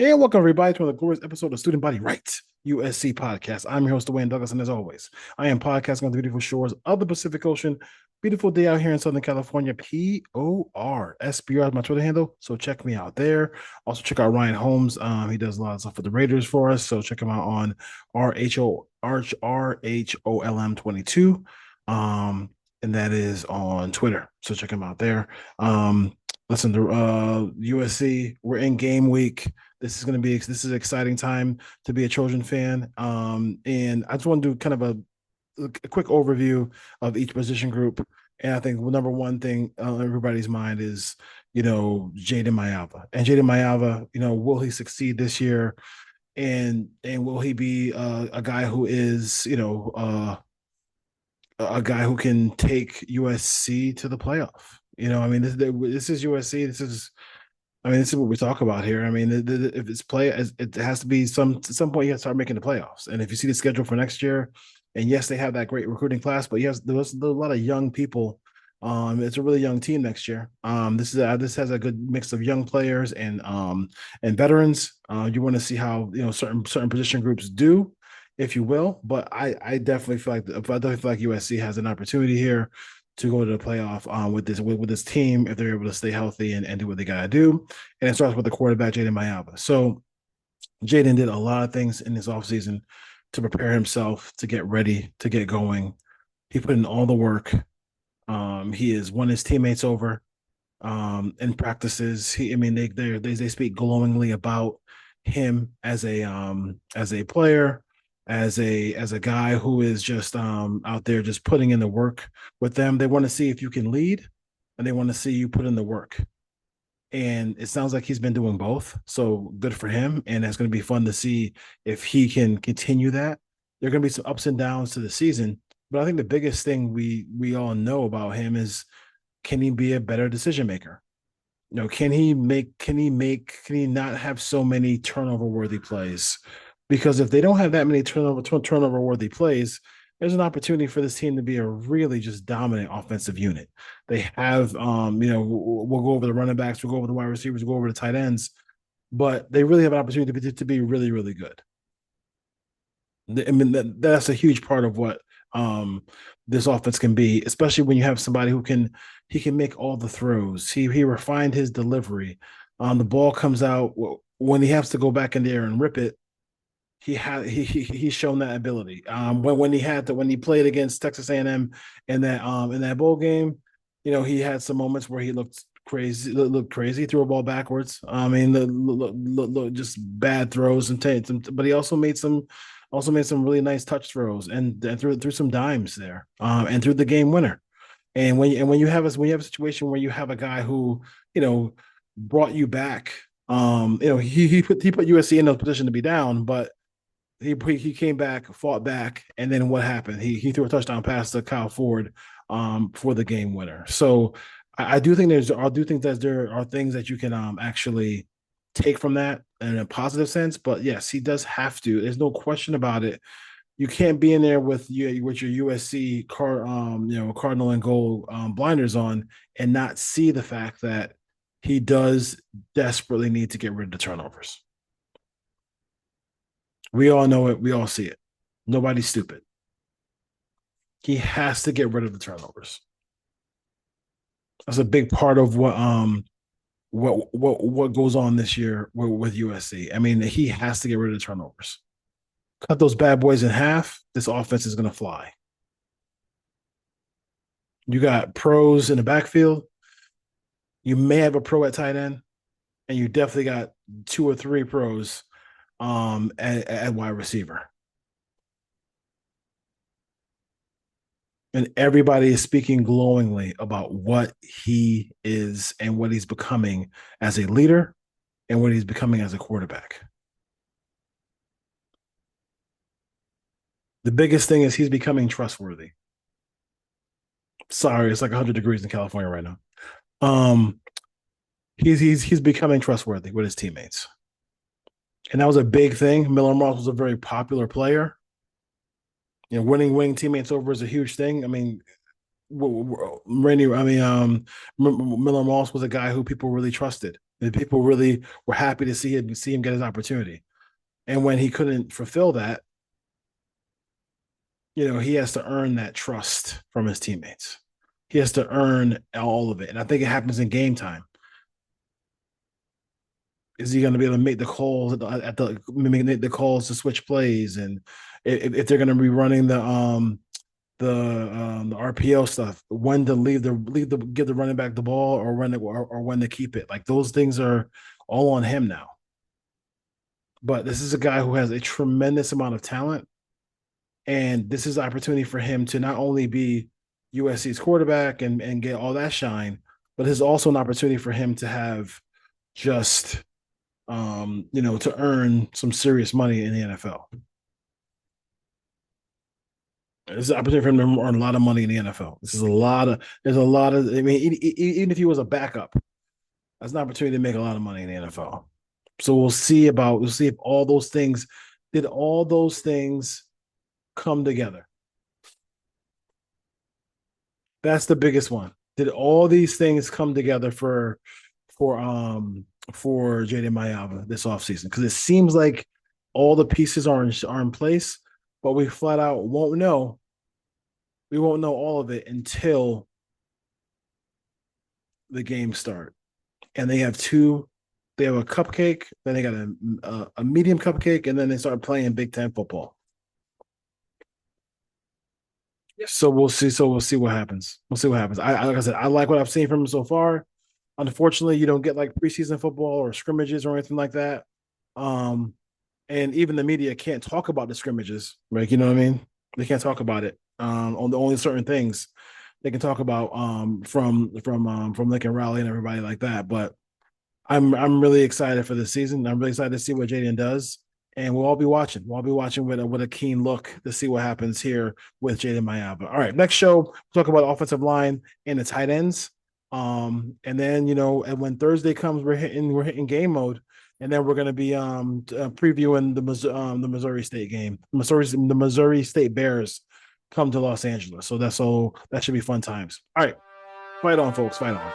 And welcome, everybody, to another glorious episode of Student Body Right USC podcast. I'm your host, Dwayne Douglas, and as always, I am podcasting on the beautiful shores of the Pacific Ocean. Beautiful day out here in Southern California. PORSBR is my Twitter handle, so check me out there. Also, check out Ryan Holmes. He does a lot of stuff for the Raiders for us, so check him out on RHOLM 22. And that is on Twitter. So check him out there. Listen, to USC, we're in game week. This is an exciting time to be a Trojan fan. And I just want to do kind of a quick overview of each position group. And I think number one thing on everybody's mind is, Jayden Mayava. And Jayden Mayava, will he succeed this year? And will he be a guy who is, a guy who can take USC to the playoff? This is USC. This is what we talk about here. If it's it has to be at some point you have to start making the playoffs. And if you see the schedule for next year, and yes, they have that great recruiting class, but yes, there's a lot of young people. It's a really young team next year. This has a good mix of young players and veterans. You want to see how certain position groups do, if you will. But I definitely feel like USC has an opportunity here to go to the playoff with this team if they're able to stay healthy and do what they got to do. And it starts with the quarterback, Jayden Mayava. So Jayden did a lot of things in this offseason to prepare himself to get ready, to get going. He put in all the work. He has won his teammates over in practices. They speak glowingly about him as a player, as a guy who is just out there just putting in the work with them. They want to see if you can lead, and they want to see you put in the work. And it sounds like he's been doing both. So good for him. And it's going to be fun to see if he can continue that. There are going to be some ups and downs to the season, but I think the biggest thing we all know about him is, can he be a better decision maker? Can he not have so many turnover worthy plays? Because if they don't have that many turnover worthy plays, there's an opportunity for this team to be a really just dominant offensive unit. They have, we'll go over the running backs, we'll go over the wide receivers, we'll go over the tight ends, but they really have an opportunity to be really, really good. That's a huge part of what this offense can be, especially when you have somebody he can make all the throws. He refined his delivery. The ball comes out when he has to go back in there and rip it. He's shown that ability. When he played against Texas A&M in that bowl game, he had some moments where he looked crazy, threw a ball backwards. Just bad throws but he also made some really nice touch throws and threw some dimes there, and threw the game winner. And when you have a situation where you have a guy who brought you back, he put USC in a position to be down, but he came back, fought back, and then what happened? He threw a touchdown pass to Kyle Ford for the game winner. So I do think that there are things that you can actually take from that in a positive sense. But yes, he does have to. There's no question about it. You can't be in there with your USC Cardinal and gold blinders on and not see the fact that he does desperately need to get rid of the turnovers. We all know it. We all see it. Nobody's stupid. He has to get rid of the turnovers. That's a big part of what goes on this year with USC. He has to get rid of the turnovers. Cut those bad boys in half. This offense is going to fly. You got pros in the backfield. You may have a pro at tight end, and you definitely got 2 or 3 pros at wide receiver. And everybody is speaking glowingly about what he is and what he's becoming as a leader and what he's becoming as a quarterback. The biggest thing is he's becoming trustworthy. Sorry, it's like 100 degrees in California right now. He's becoming trustworthy with his teammates. And that was a big thing. Miller Moss was a very popular player. Winning teammates over is a huge thing. Miller Moss was a guy who people really trusted. And people really were happy to see him get his opportunity. And when he couldn't fulfill that, he has to earn that trust from his teammates. He has to earn all of it. And I think it happens in game time. Is he going to be able to make the calls make the calls to switch plays, and if they're going to be running the RPO stuff, when to give the running back the ball, or when to keep it. Like, those things are all on him now. But this is a guy who has a tremendous amount of talent, and this is an opportunity for him to not only be USC's quarterback and get all that shine, but it's also an opportunity for him to have just to earn some serious money in the NFL. It's an opportunity for him to earn a lot of money in the NFL. There's a lot of, I mean, even if he was a backup, that's an opportunity to make a lot of money in the NFL. So we'll see if all those things come together. That's the biggest one. Did all these things come together for Jayden Mayava this offseason? Because it seems like all the pieces are in place, but we flat out won't know. We won't know all of it until the games start. And they have a cupcake, then they got a medium cupcake, and then they start playing Big Ten football. So we'll see. So we'll see what happens. We'll see what happens. Like I said, I like what I've seen from him so far. Unfortunately, you don't get like preseason football or scrimmages or anything like that. And even the media can't talk about the scrimmages, right? You know what I mean? They can't talk about it. On the only certain things they can talk about from Lincoln Riley and everybody like that. But I'm really excited for this season. I'm really excited to see what Jayden does, and we'll all be watching. We'll all be watching with a keen look to see what happens here with Jayden Mayava. All right, next show we'll talk about offensive line and the tight ends. And then and when Thursday comes, we're hitting game mode, and then we're going to be previewing the Missouri State game. The Missouri State Bears come to Los Angeles, so that should be fun times. All right, fight on, folks, fight on.